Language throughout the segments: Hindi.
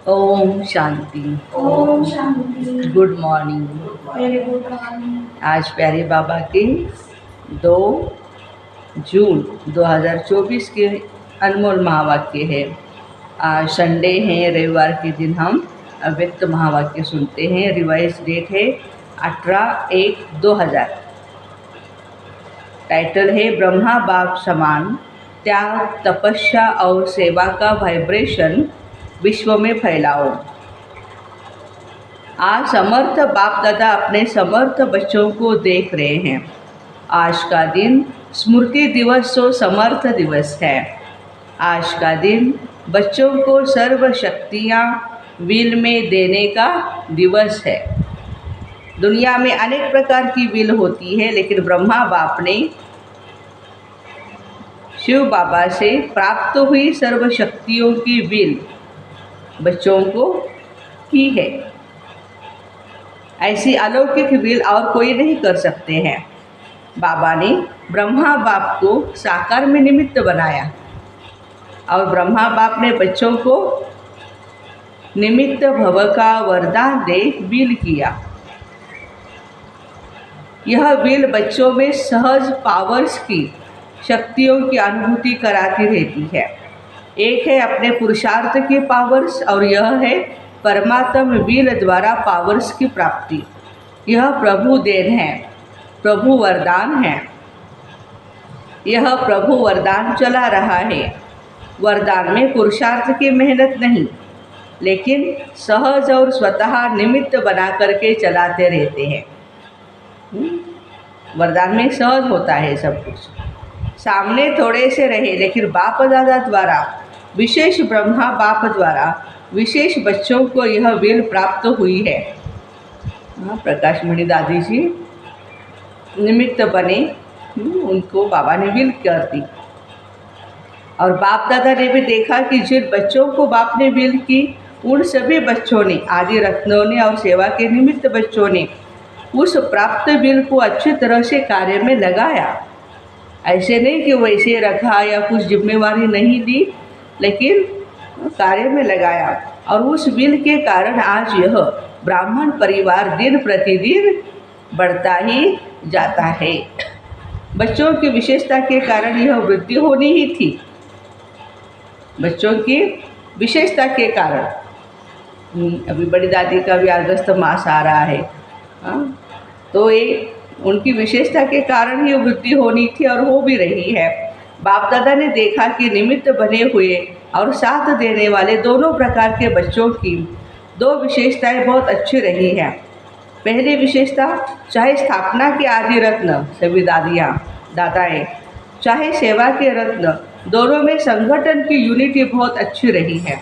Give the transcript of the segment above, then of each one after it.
ओम शांति। ओम शांति। Good morning. Very good morning. आज प्यारे बाबा के 2 जून 2024 के अनमोल महावाक्य है। आज संडे है, रविवार के दिन हम अव्यक्त महावाक्य सुनते हैं। रिवाइज डेट है 18/1/2000। टाइटल है ब्रह्मा बाप समान, त्याग, तपस्या और सेवा का वाइब्रेशन विश्व में फैलाओ। आज समर्थ बाप दादा अपने समर्थ बच्चों को देख रहे हैं। आज का दिन स्मृति दिवस और समर्थ दिवस है। आज का दिन बच्चों को सर्व शक्तियाँ विल में देने का दिवस है। दुनिया में अनेक प्रकार की विल होती है, लेकिन ब्रह्मा बाप ने शिव बाबा से प्राप्त हुई सर्व शक्तियों की विल बच्चों को की है। ऐसी अलौकिक विल और कोई नहीं कर सकते हैं। बाबा ने ब्रह्मा बाप को साकार में निमित्त बनाया और ब्रह्मा बाप ने बच्चों को निमित्त भव का वरदान दे विल किया। यह विल बच्चों में सहज पावर्स की शक्तियों की अनुभूति कराती रहती है। एक है अपने पुरुषार्थ की पावर्स और यह है परमात्म विल द्वारा पावर्स की प्राप्ति। यह प्रभु देन है, प्रभु वरदान है। यह प्रभु वरदान चला रहा है। वरदान में पुरुषार्थ की मेहनत नहीं, लेकिन सहज और स्वतः निमित्त बना करके चलाते रहते हैं। वरदान में सहज होता है सब कुछ। सामने थोड़े से रहे, लेकिन बाप दादा द्वारा, विशेष ब्रह्मा बाप द्वारा विशेष बच्चों को यह विल प्राप्त हुई है। प्रकाश मणि दादी जी निमित्त बने, उनको बाबा ने विल कर दी। और बाप दादा ने भी देखा कि जिन बच्चों को बाप ने विल की, उन सभी बच्चों ने, आदि रत्नों ने और सेवा के निमित्त बच्चों ने उस प्राप्त विल को अच्छी तरह से कार्य में लगाया। ऐसे नहीं कि वैसे रखा या कुछ जिम्मेवारी नहीं ली, लेकिन कार्य में लगाया। और उस विल के कारण आज यह ब्राह्मण परिवार दिन प्रतिदिन बढ़ता ही जाता है। बच्चों की विशेषता के कारण यह वृद्धि होनी ही थी। बच्चों की विशेषता के कारण अभी बड़ी दादी का भी अगस्त मास आ रहा है, तो ये उनकी विशेषता के कारण ही वृद्धि होनी थी और हो भी रही है। बाप दादा ने देखा कि निमित्त बने हुए और साथ देने वाले दोनों प्रकार के बच्चों की 2 विशेषताएं बहुत अच्छी रही हैं। पहली विशेषता, चाहे स्थापना के आदि रत्न सभी दादियाँ दादाएँ, चाहे सेवा के रत्न, दोनों में संगठन की यूनिटी बहुत अच्छी रही है।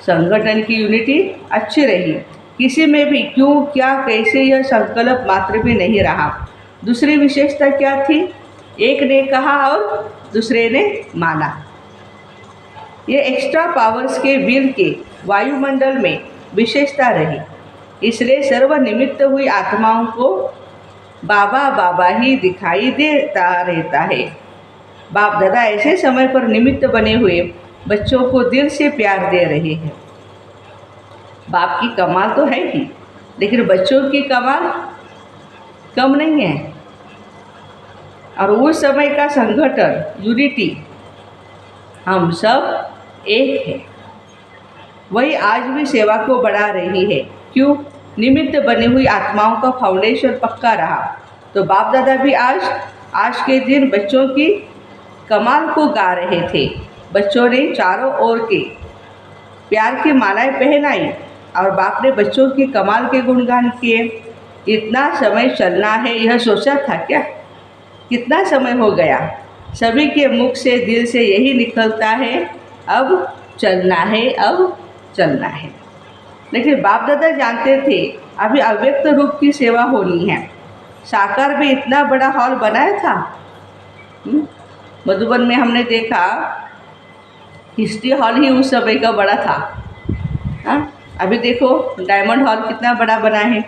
संगठन की यूनिटी अच्छी रही, किसी में भी क्यों क्या कैसे यह संकल्प मात्र भी नहीं रहा। दूसरी विशेषता क्या थी? एक ने कहा और दूसरे ने माना। ये एक्स्ट्रा पावर्स के विल के वायुमंडल में विशेषता रही। इसलिए सर्वनिमित्त हुई आत्माओं को बाबा बाबा ही दिखाई देता रहता है। बाप दादा ऐसे समय पर निमित्त बने हुए बच्चों को दिल से प्यार दे रहे हैं। बाप की कमाल तो है ही, लेकिन बच्चों की कमाल कम नहीं है। और उस समय का संगठन, यूनिटी, हम सब एक है। वही आज भी सेवा को बढ़ा रही है। क्यों? निमित्त बनी हुई आत्माओं का फाउंडेशन पक्का रहा। तो बाप दादा भी आज के दिन बच्चों की कमाल को गा रहे थे। बच्चों ने चारों ओर के प्यार की मालाएं पहनाई और बाप ने बच्चों की कमाल के गुणगान किए। इतना समय चलना है, यह सोचा था क्या? कितना समय हो गया? सभी के मुख से, दिल से यही निकलता है, अब चलना है, अब चलना है। लेकिन बाप दादा जानते थे अभी अव्यक्त रूप की सेवा होनी है। साकार भी इतना बड़ा हॉल बनाया था। मधुबन में हमने देखा हिस्ट्री हॉल ही उस समय का बड़ा था। अभी देखो डायमंड हॉल कितना बड़ा बना है।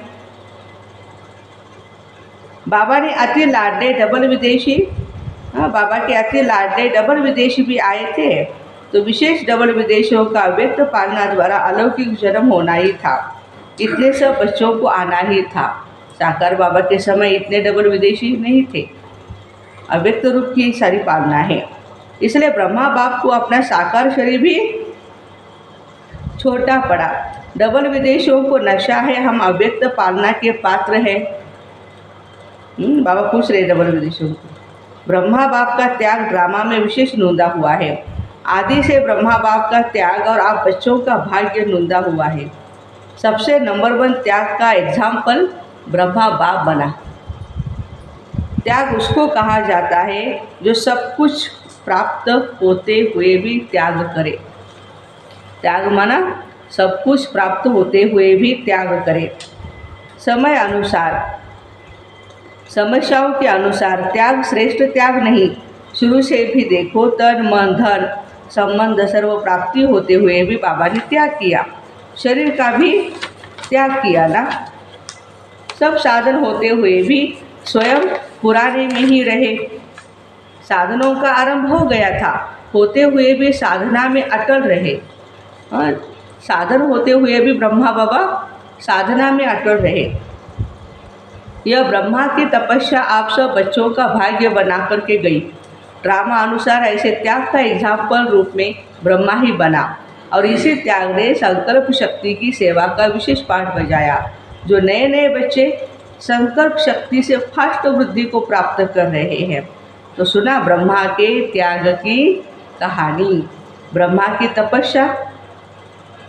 बाबा ने अति लाडले डबल विदेशी, बाबा के अति लाडले डबल विदेशी भी आए थे तो विशेष डबल विदेशियों का अव्यक्त पालना द्वारा अलौकिक जन्म होना ही था। इतने सब बच्चों को आना ही था। साकार बाबा के समय इतने डबल विदेशी नहीं थे। अव्यक्त रूप की सारी पालना है। इसलिए ब्रह्मा बाप को अपना साकार शरीर भी छोटा पड़ा। डबल विदेशियों को नशा है, हम अव्यक्त पालना के पात्र हैं। बाबा पूछ रहे डबल विदेशियों को। ब्रह्मा बाप का त्याग ड्रामा में विशेष नोंदा हुआ है। आदि से ब्रह्मा बाप का त्याग और आप बच्चों का भाग्य नोंदा हुआ है। सबसे नंबर 1 त्याग का एग्जाम्पल ब्रह्मा बाप बना। त्याग उसको कहा जाता है जो सब कुछ प्राप्त होते हुए भी त्याग करे। त्याग माना सब कुछ प्राप्त होते हुए भी त्याग करे। समय अनुसार, समस्याओं के अनुसार त्याग श्रेष्ठ त्याग नहीं। शुरू से भी देखो, तन मन धन संबंध सर्व प्राप्ति होते हुए भी बाबा ने त्याग किया। शरीर का भी त्याग किया ना। सब साधन होते हुए भी स्वयं पुराने में ही रहे। साधनों का आरंभ हो गया था, होते हुए भी साधना में अटल रहे। साधन होते हुए भी ब्रह्मा बाबा साधना में अटल रहे। यह ब्रह्मा की तपस्या आप सब बच्चों का भाग्य बना करके गई। ड्रामा अनुसार ऐसे त्याग का एग्जाम्पल रूप में ब्रह्मा ही बना और इसी त्याग ने संकल्प शक्ति की सेवा का विशेष पाठ बजाया। जो नए नए बच्चे संकल्प शक्ति से फास्ट वृद्धि को प्राप्त कर रहे हैं। तो सुना ब्रह्मा के त्याग की कहानी, ब्रह्मा की तपस्या।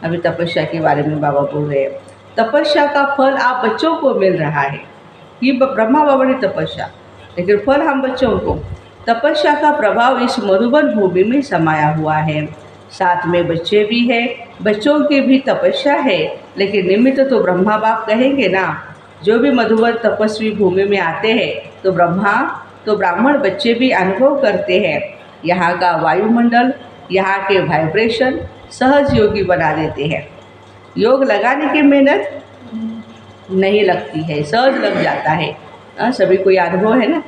अभी तपस्या के बारे में बाबा बोल रहे हैं। तपस्या का फल आप बच्चों को मिल रहा है। ये ब्रह्मा बाबा ने तपस्या, लेकिन फल हम बच्चों को। तपस्या का प्रभाव इस मधुबन भूमि में समाया हुआ है। साथ में बच्चे भी हैं, बच्चों की भी तपस्या है, लेकिन निमित्त तो ब्रह्मा बाप कहेंगे ना। जो भी मधुबन तपस्वी भूमि में आते हैं तो ब्राह्मण बच्चे भी अनुभव करते हैं। यहाँ का वायुमंडल, यहाँ के वाइब्रेशन सहज योगी बना देते हैं। योग लगाने की मेहनत नहीं लगती है, सहज लग जाता है। सभी को ये अनुभव है ना।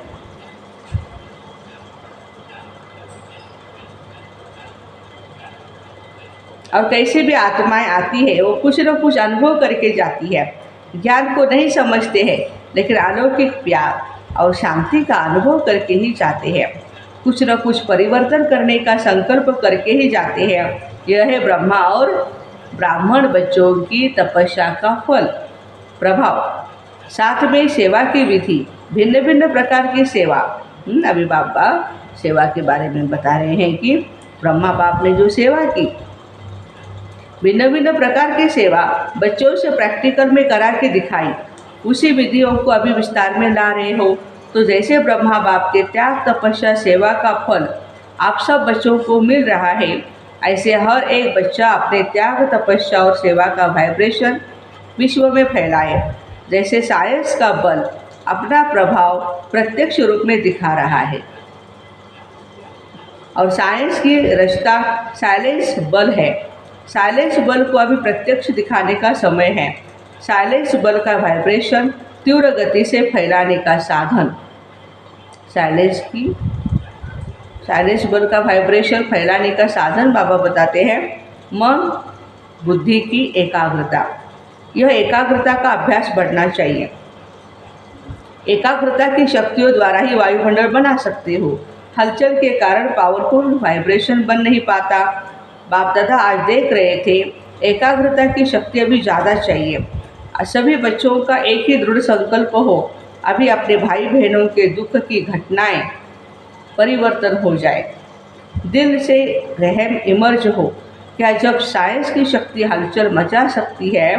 और कैसे भी आत्माएं आती है वो कुछ न कुछ अनुभव करके जाती है। ज्ञान को नहीं समझते हैं, लेकिन अलौकिक प्यार और शांति का अनुभव करके ही जाते हैं। कुछ न कुछ परिवर्तन करने का संकल्प करके ही जाते हैं। यह है ब्रह्मा और ब्राह्मण बच्चों की तपस्या का फल प्रभाव। साथ में सेवा की विधि, भिन्न भिन्न प्रकार की सेवा। अभी बाबा सेवा के बारे में बता रहे हैं कि ब्रह्मा बाप ने जो सेवा की, भिन्न भिन्न प्रकार की सेवा बच्चों से प्रैक्टिकल में करा के दिखाई। उसी विधियों को अभी विस्तार में ला रहे हो। तो जैसे ब्रह्मा बाप के त्याग तपस्या सेवा का फल आप सब बच्चों को मिल रहा है, ऐसे हर एक बच्चा अपने त्याग तपस्या और सेवा का वाइब्रेशन विश्व में फैलाए। जैसे साइंस का बल अपना प्रभाव प्रत्यक्ष रूप में दिखा रहा है और साइंस की रचना साइलेंस बल है। साइलेंस बल को अभी प्रत्यक्ष दिखाने का समय है। साइलेंस बल का वाइब्रेशन तीव्र गति से फैलाने का साधन। साइलेंस बल का वाइब्रेशन फैलाने का साधन बाबा बताते हैं मन बुद्धि की एकाग्रता। यह एकाग्रता का अभ्यास बढ़ना चाहिए। एकाग्रता की शक्तियों द्वारा ही वायुमंडल बना सकते हो। हलचल के कारण पावरफुल वाइब्रेशन बन नहीं पाता। बाप दादा आज देख रहे थे एकाग्रता की शक्ति अभी ज़्यादा चाहिए। सभी बच्चों का एक ही दृढ़ संकल्प हो, अभी अपने भाई बहनों के दुख की घटनाएं परिवर्तन हो जाए, दिल से रहम इमर्ज हो। क्या जब साइंस की शक्ति हलचल मचा सकती है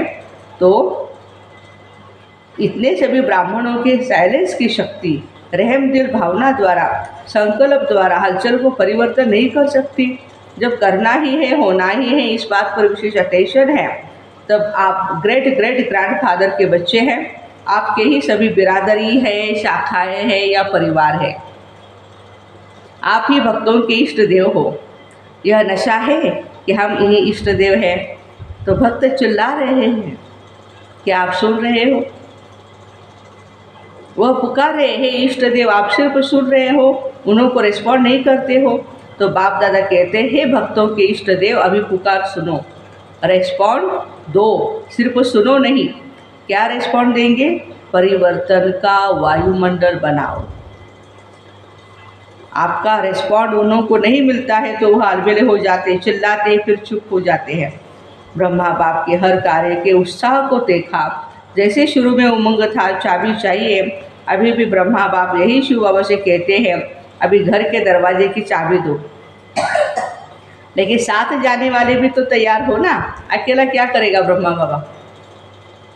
तो इतने सभी ब्राह्मणों के साइलेंस की शक्ति रहम दिल भावना द्वारा संकल्प द्वारा हलचल को परिवर्तन नहीं कर सकती। जब करना ही है, होना ही है, इस बात पर विशेष अटेंशन है, तब आप ग्रेट ग्रैंडफादर के बच्चे हैं। आपके ही सभी बिरादरी है, शाखाएं हैं या परिवार है। आप ही भक्तों के इष्ट देव हो। यह नशा है कि हम इन्हीं इष्ट देव हैं। तो भक्त चिल्ला रहे हैं, क्या आप सुन रहे हो? वह पुकार रहे हैं इष्ट देव, आप सिर्फ सुन रहे हो, उन्हों को रिस्पॉन्ड नहीं करते हो। तो बाप दादा कहते हैं, हे भक्तों के इष्ट देव, अभी पुकार सुनो, रेस्पॉन्ड दो, सिर्फ सुनो नहीं। क्या रेस्पॉन्ड देंगे? परिवर्तन का वायुमंडल बनाओ। आपका रेस्पॉन्ड उन्हों को नहीं मिलता है तो वह अलबेले हो जाते, चिल्लाते, फिर चुप हो जाते हैं। ब्रह्मा बाप के हर कार्य के उत्साह को देखा। जैसे शुरू में उमंग था, चाबी चाहिए, अभी भी ब्रह्मा बाप यही शिव बाबा से कहते हैं, अभी घर के दरवाजे की चाबी दो। लेकिन साथ जाने वाले भी तो तैयार हो ना, अकेला क्या करेगा ब्रह्मा बाबा?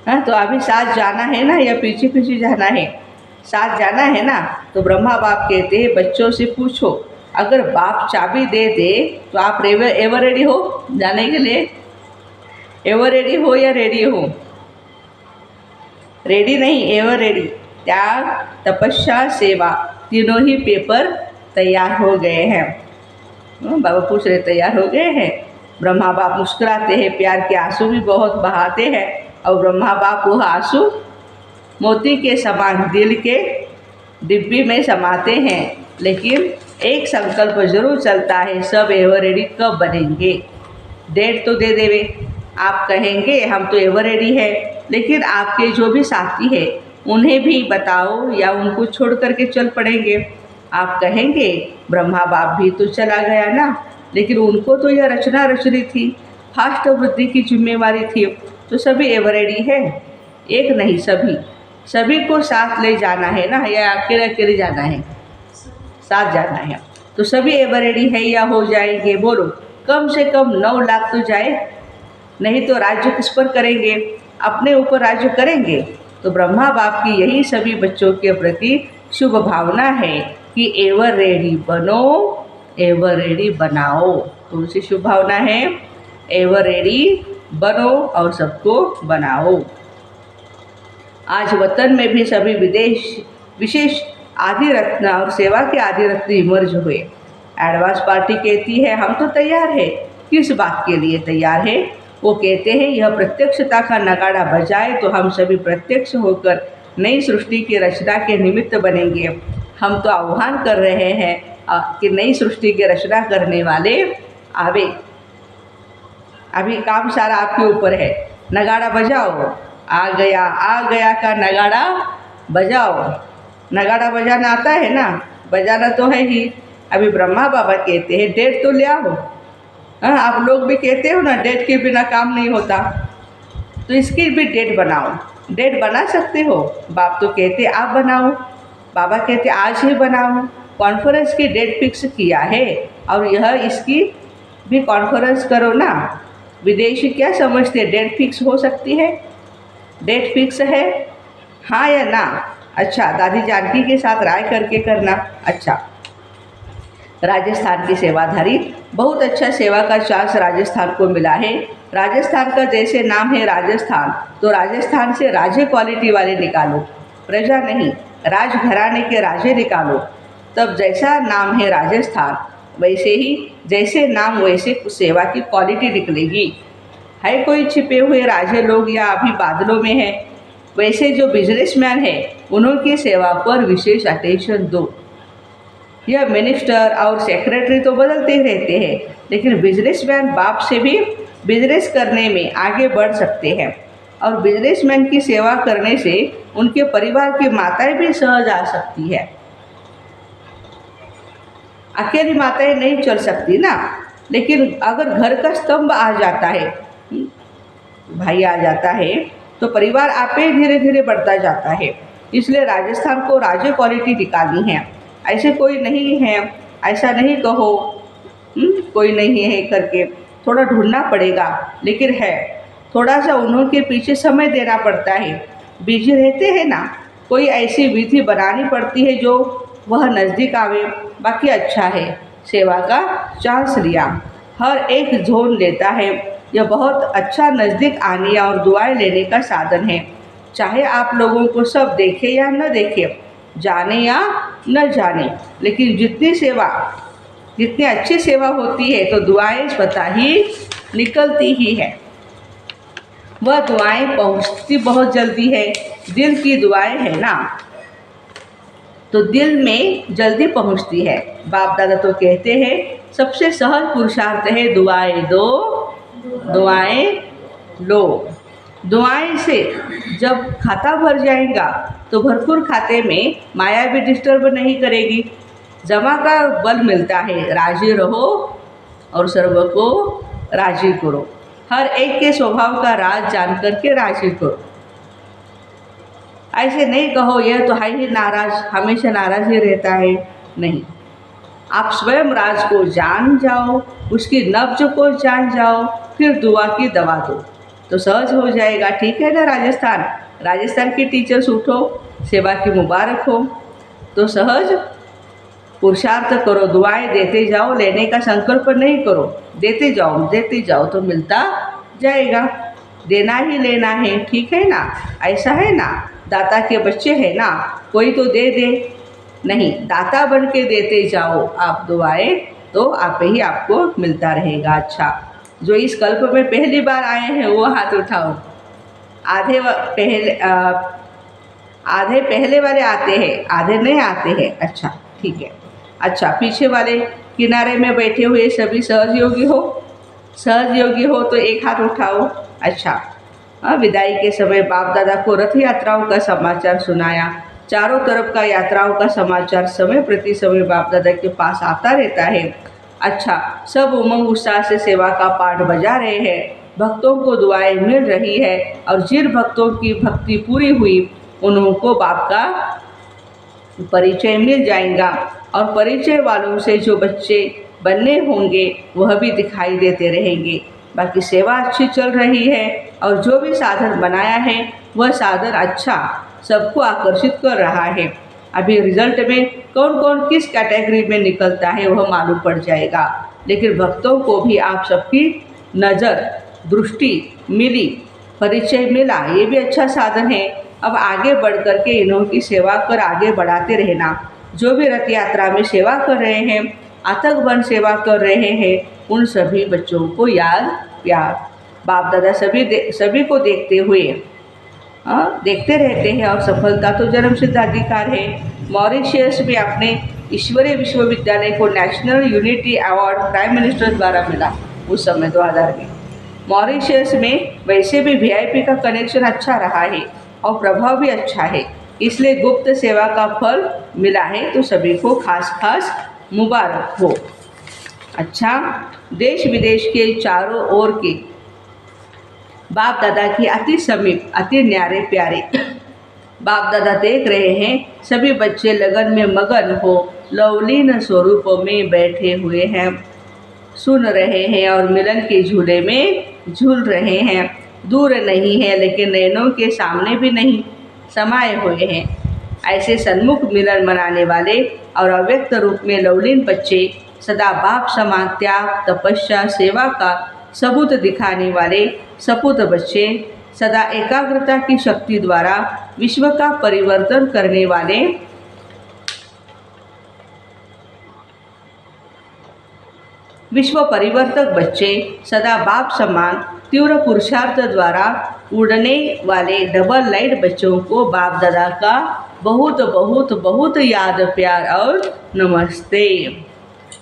हाँ, तो अभी साथ जाना है ना, या पीछे पीछे जाना है? साथ जाना है ना। तो ब्रह्मा बाप कहते हैं, बच्चों से पूछो, अगर बाप चाबी दे दे तो आप एवर रेडी हो जाने के लिए? एवर रेडी हो या रेडी हो? रेडी नहीं, एवर रेडी। त्याग, तपस्या, सेवा, तीनों ही पेपर तैयार हो गए हैं। बाबा पूछ रहे, तैयार हो गए हैं? ब्रह्मा बाप मुस्कुराते हैं, प्यार के आंसू भी बहुत बहाते हैं, और ब्रह्मा बाप वह आंसू मोती के समान दिल के डिब्बी में समाते हैं। लेकिन एक संकल्प जरूर चलता है, सब एवर रेडी कब बनेंगे? डेट तो दे देवे, आप कहेंगे हम तो एवर रेडी है, लेकिन आपके जो भी साथी है उन्हें भी बताओ, या उनको छोड़ करके चल पड़ेंगे? आप कहेंगे ब्रह्मा बाप भी तो चला गया ना, लेकिन उनको तो यह रचना रचनी थी, फास्ट वृद्धि की जिम्मेवारी थी, तो सभी एवर रेडी है? एक नहीं, सभी को साथ ले जाना है ना, या अकेले अकेले जाना है? साथ जाना है। तो सभी एवर रेडी है या हो जाएंगे? बोलो, कम से कम 9 लाख तो जाए, नहीं तो राज्य किस पर करेंगे? अपने ऊपर राज्य करेंगे। तो ब्रह्मा बाप की यही सभी बच्चों के प्रति शुभ भावना है कि एवर रेडी बनो, एवर रेडी बनाओ। तो उनसे शुभ भावना है, एवर रेडी बनो और सबको बनाओ। आज वतन में भी सभी विशेष आदि रत्न और सेवा के आदि रत्न इमर्ज हुए। एडवांस पार्टी कहती है, हम तो तैयार है। किस बात के लिए तैयार है? वो कहते हैं, यह प्रत्यक्षता का नगाड़ा बजाए तो हम सभी प्रत्यक्ष होकर नई सृष्टि की रचना के निमित्त बनेंगे। हम तो आह्वान कर रहे हैं कि नई सृष्टि की रचना करने वाले आवे। अभी काम सारा आपके ऊपर है, नगाड़ा बजाओ। आ गया का नगाड़ा बजाओ। नगाड़ा बजाना आता है ना? बजाना तो है ही। अभी ब्रह्मा बाबा कहते हैं, डेट तो ले आओ। हाँ, आप लोग भी कहते हो ना, डेट के बिना काम नहीं होता, तो इसकी भी डेट बनाओ। डेट बना सकते हो? बाप तो कहते आप बनाओ, बाबा कहते आज ही बनाओ। कॉन्फ्रेंस की डेट फिक्स किया है, और यह इसकी भी कॉन्फ्रेंस करो ना। विदेशी क्या समझते, डेट फिक्स हो सकती है? डेट फिक्स है, हाँ या ना? अच्छा, दादी जानकी के साथ राय करके करना। अच्छा, राजस्थान की सेवाधारी, बहुत अच्छा सेवा का चांस राजस्थान को मिला है। राजस्थान का जैसे नाम है राजस्थान, तो राजस्थान से राजे क्वालिटी वाले निकालो, प्रजा नहीं, राजघराने के राजे निकालो। तब जैसा नाम है राजस्थान, वैसे ही जैसे नाम वैसे सेवा की क्वालिटी निकलेगी। है कोई छिपे हुए राजे लोग या अभी बादलों में है? वैसे जो बिजनेसमैन है उन्होंने सेवा पर विशेष अटेंशन दो। यह मिनिस्टर और सेक्रेटरी तो बदलते ही रहते हैं, लेकिन बिजनेसमैन बाप से भी बिजनेस करने में आगे बढ़ सकते हैं, और बिजनेसमैन की सेवा करने से उनके परिवार की माताएं भी सहज आ सकती है। अकेली माताएं नहीं चल सकती ना, लेकिन अगर घर का स्तंभ आ जाता है, भाई आ जाता है, तो परिवार आपे धीरे धीरे बढ़ता जाता है। इसलिए राजस्थान को राज्य क्वालिटी निकालनी है। ऐसे कोई नहीं है, ऐसा नहीं कहो कोई नहीं है करके, थोड़ा ढूंढना पड़ेगा, लेकिन है थोड़ा सा उन्हों के पीछे समय देना पड़ता है। बिजी रहते हैं ना, कोई ऐसी विधि बनानी पड़ती है जो वह नज़दीक आवे। बाकी अच्छा है, सेवा का चांस लिया, हर एक झोन लेता है। यह बहुत अच्छा नज़दीक आने और दुआएं लेने का साधन है। चाहे आप लोगों को सब देखे या न देखे, जाने या न जाने, लेकिन जितनी अच्छी सेवा होती है तो दुआएं स्वतः ही निकलती ही है। वह दुआएं पहुंचती बहुत जल्दी है, दिल की दुआएं है ना। तो दिल में जल्दी पहुंचती है। बाप दादा तो कहते हैं सबसे सहज पुरुषार्थ है दुआएं दो दुआएं लो। दुआएं से जब खाता भर जाएगा तो भरपूर खाते में माया भी डिस्टर्ब नहीं करेगी। जमा का बल मिलता है। राजी रहो और सर्व को राजी करो। हर एक के स्वभाव का राज जान करके राजी करो। ऐसे नहीं कहो यह तो है ही नाराज, हमेशा नाराज ही रहता है। नहीं, आप स्वयं राज को जान जाओ, उसकी नब्ज को जान जाओ, फिर दुआ की दवा दो तो सहज हो जाएगा। ठीक है ना। राजस्थान की टीचर्स उठो, सेवा की मुबारक हो। तो सहज पुरुषार्थ करो, दुआएं देते जाओ, लेने का संकल्प नहीं करो, देते जाओ तो मिलता जाएगा। देना ही लेना है। ठीक है ना। ऐसा है ना। दाता के बच्चे हैं ना, कोई तो दे दे। नहीं, दाता बन के देते जाओ आप दुआएं, तो आप ही आपको मिलता रहेगा। अच्छा, जो इस कल्प में पहली बार आए हैं वो हाथ उठाओ। आधे पहले वाले आते हैं, आधे नहीं आते हैं। अच्छा, ठीक है। अच्छा, पीछे वाले किनारे में बैठे हुए सभी सहज योगी हो तो एक हाथ उठाओ। अच्छा, विदाई के समय बाप दादा को रथ यात्राओं का समाचार सुनाया। चारों तरफ का यात्राओं का समाचार समय प्रति समय बाप दादा के पास आता रहता है। अच्छा, सब उमंग उत्साह से सेवा का पाठ बजा रहे हैं। भक्तों को दुआएं मिल रही है और जिन भक्तों की भक्ति पूरी हुई उनको बाप का परिचय मिल जाएगा और परिचय वालों से जो बच्चे बनने होंगे वह भी दिखाई देते रहेंगे। बाकी सेवा अच्छी चल रही है और जो भी साधन बनाया है वह साधन अच्छा सबको आकर्षित कर रहा है। अभी रिजल्ट में कौन कौन किस कैटेगरी में निकलता है वह मालूम पड़ जाएगा, लेकिन भक्तों को भी आप सबकी नज़र दृष्टि मिली, परिचय मिला, ये भी अच्छा साधन है। अब आगे बढ़ कर के इन्हों की सेवा कर आगे बढ़ाते रहना। जो भी रथ यात्रा में सेवा कर रहे हैं, अथक बन सेवा कर रहे हैं, उन सभी बच्चों को याद प्यार। बाप दादा सभी को देखते हुए देखते रहते हैं और सफलता तो जन्मसिद्ध अधिकार है। मॉरिशस में अपने ईश्वरीय विश्वविद्यालय को national unity award prime minister द्वारा मिला उस समय 2000 में। मॉरिशस में वैसे भी वीआईपी का कनेक्शन अच्छा रहा है और प्रभाव भी अच्छा है, इसलिए गुप्त सेवा का फल मिला है। तो सभी को खास मुबारक हो। अच्छा, देश विदेश के चारों ओर के बाप दादा की अति समीप अति न्यारे प्यारे बाप दादा देख रहे हैं। सभी बच्चे लगन में मगन हो लवलीन स्वरूप में बैठे हुए हैं, सुन रहे हैं और मिलन के झूले में झूल रहे हैं। दूर नहीं है लेकिन नैनों के सामने भी नहीं, समाये हुए हैं। ऐसे सन्मुख मिलन मनाने वाले और अव्यक्त रूप में लवलीन बच्चे, सदा बाप समान त्याग तपस्या सेवा का सबूत दिखाने वाले सपूत बच्चे, सदा एकाग्रता की शक्ति द्वारा विश्व का परिवर्तन करने वाले विश्व परिवर्तक बच्चे, सदा बाप समान तीव्र पुरुषार्थ द्वारा उड़ने वाले डबल लाइट बच्चों को बाप दादा का बहुत बहुत बहुत याद प्यार और नमस्ते।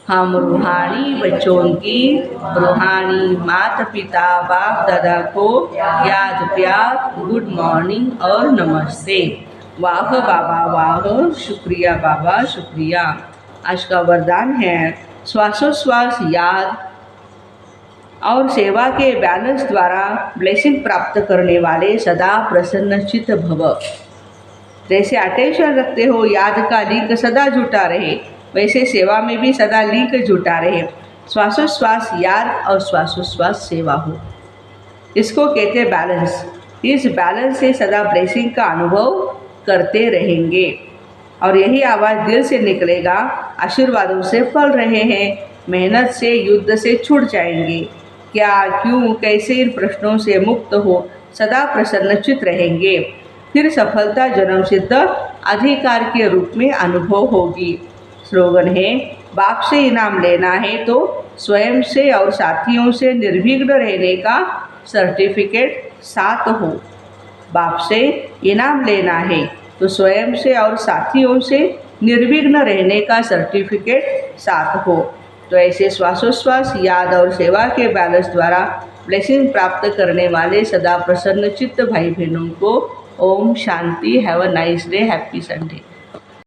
हम रूहानी बच्चों की रूहानी माता पिता बाप दादा को याद प्यार गुड मॉर्निंग और नमस्ते। वाह बाबा वाह, शुक्रिया बाबा शुक्रिया। आज का वरदान है श्वासोश्वास याद और सेवा के बैलेंस द्वारा ब्लेसिंग प्राप्त करने वाले सदा प्रसन्नचित्त भव। जैसे अटेंशन रखते हो, याद का लिंक सदा जुटा रहे, वैसे सेवा में भी सदा लिंक जुटा रहे। श्वासोश्वास याद और श्वासोश्वास सेवा हो, इसको कहते हैं बैलेंस। इस बैलेंस से सदा ब्लेसिंग का अनुभव करते रहेंगे और यही आवाज़ दिल से निकलेगा। आशीर्वादों से पल रहे हैं, मेहनत से युद्ध से छूट जाएंगे। क्या क्यों कैसे इन प्रश्नों से मुक्त हो सदा प्रसन्नचित रहेंगे। फिर सफलता जन्मसिद्ध अधिकार के रूप में अनुभव होगी। स्लोगन है, बाप से इनाम लेना है तो स्वयं से और साथियों से निर्विघ्न रहने का सर्टिफिकेट साथ हो। बाप से इनाम लेना है तो स्वयं से और साथियों से निर्विघ्न रहने का सर्टिफिकेट साथ हो। तो ऐसे श्वासोश्वास, याद और सेवा के बैलेंस द्वारा ब्लेसिंग प्राप्त करने वाले सदा प्रसन्न चित्त भाई बहनों को ओम शांति। Have a nice day, happy Sunday.